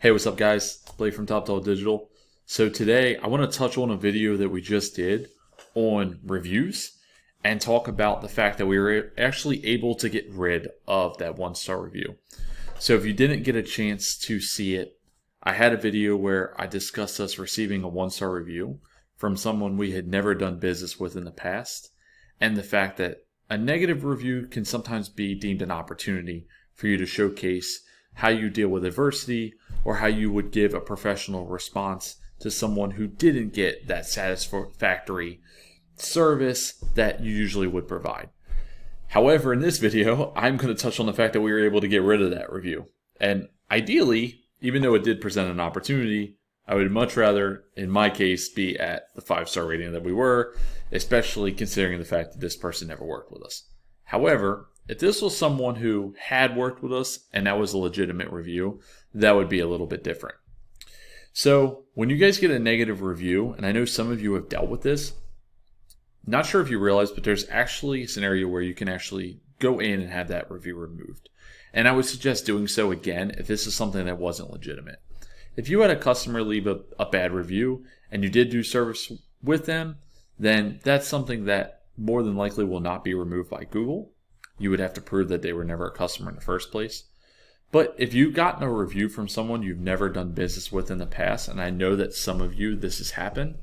Hey, what's up guys? Blake from Top Dog Digital. So today I want to touch on a video that we just did on reviews and talk about the fact that we were actually able to get rid of that 1-star review. So if you didn't get a chance to see it, I had a video where I discussed us receiving a 1-star review from someone we had never done business with in the past, and the fact that a negative review can sometimes be deemed an opportunity for you to showcase how you deal with adversity or how you would give a professional response to someone who didn't get that satisfactory service that you usually would provide. However, in this video, I'm going to touch on the fact that we were able to get rid of that review. And ideally, even though it did present an opportunity, I would much rather, in my case, be at the 5-star rating that we were, especially considering the fact that this person never worked with us. However, if this was someone who had worked with us and that was a legitimate review, that would be a little bit different. So when you guys get a negative review, and I know some of you have dealt with this, not sure if you realize, but there's actually a scenario where you can actually go in and have that review removed. And I would suggest doing so again if this is something that wasn't legitimate. If you had a customer leave a bad review and you did do service with them, then that's something that more than likely will not be removed by Google. You would have to prove that they were never a customer in the first place. But if you've gotten a review from someone you've never done business with in the past, and I know that some of you this has happened,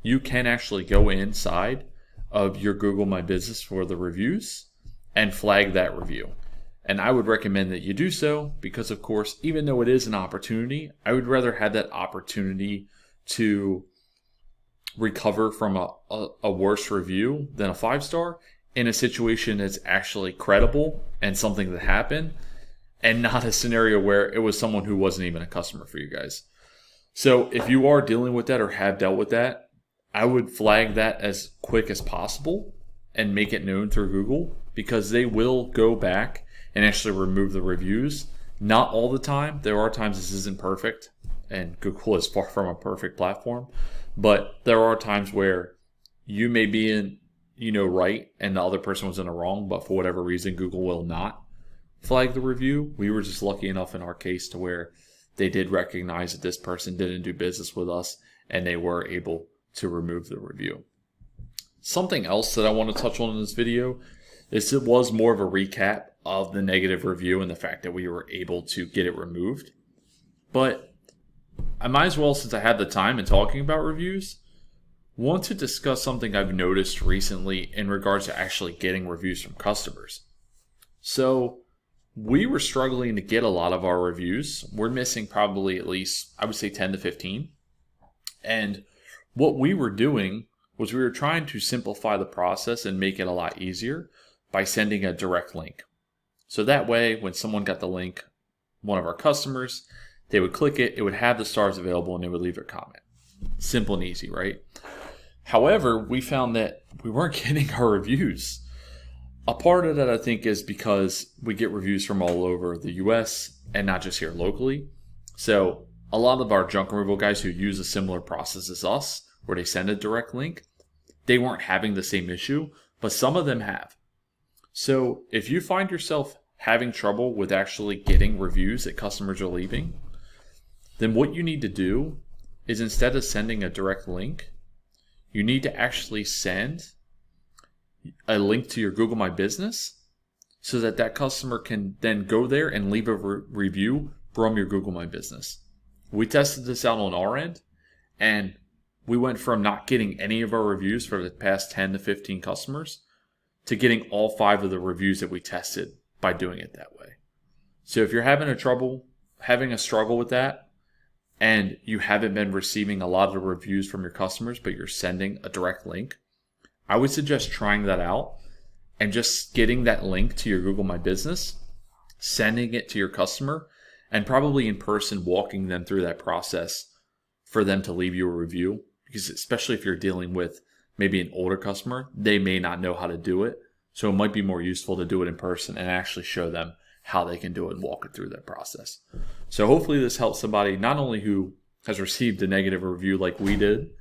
you can actually go inside of your Google My Business for the reviews and flag that review. And I would recommend that you do so because, of course, even though it is an opportunity, I would rather have that opportunity to recover from a worse review than a 5-star in a situation that's actually credible and something that happened, and not a scenario where it was someone who wasn't even a customer for you guys. So if you are dealing with that or have dealt with that, I would flag that as quick as possible and make it known through Google, because they will go back and actually remove the reviews. Not all the time. There are times this isn't perfect, and Google is far from a perfect platform, but there are times where you may be in right, and the other person was in the wrong, but for whatever reason, Google will not flag the review. We were just lucky enough in our case to where they did recognize that this person didn't do business with us, and they were able to remove the review. Something else that I want to touch on in this video is it was more of a recap of the negative review and the fact that we were able to get it removed. But I might as well, since I had the time and talking about reviews, want to discuss something I've noticed recently in regards to actually getting reviews from customers. So we were struggling to get a lot of our reviews. We're missing probably at least, I would say 10 to 15. And what we were doing was we were trying to simplify the process and make it a lot easier by sending a direct link. So that way, when someone got the link, one of our customers, they would click it, it would have the stars available, and they would leave a comment. Simple and easy, right? However, we found that we weren't getting our reviews. A part of that, I think, is because we get reviews from all over the US and not just here locally. So a lot of our junk removal guys who use a similar process as us, where they send a direct link, they weren't having the same issue, but some of them have. So if you find yourself having trouble with actually getting reviews that customers are leaving, then what you need to do is, instead of sending a direct link, you need to actually send a link to your Google My Business so that that customer can then go there and leave a review from your Google My Business. We tested this out on our end, and we went from not getting any of our reviews for the past 10 to 15 customers to getting all 5 of the reviews that we tested by doing it that way. So if you're having a struggle with that, and you haven't been receiving a lot of the reviews from your customers, but you're sending a direct link, I would suggest trying that out and just getting that link to your Google My Business, sending it to your customer, and probably in person walking them through that process for them to leave you a review. Because especially if you're dealing with maybe an older customer, they may not know how to do it. So it might be more useful to do it in person and actually show them how they can do it and walk it through that process. So hopefully this helps somebody not only who has received a negative review like we did,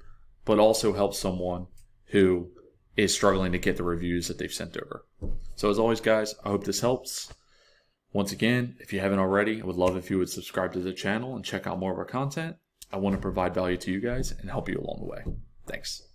but also helps someone who is struggling to get the reviews that they've sent over. So as always, guys, I hope this helps. Once again, if you haven't already, I would love if you would subscribe to the channel and check out more of our content. I want to provide value to you guys and help you along the way. Thanks.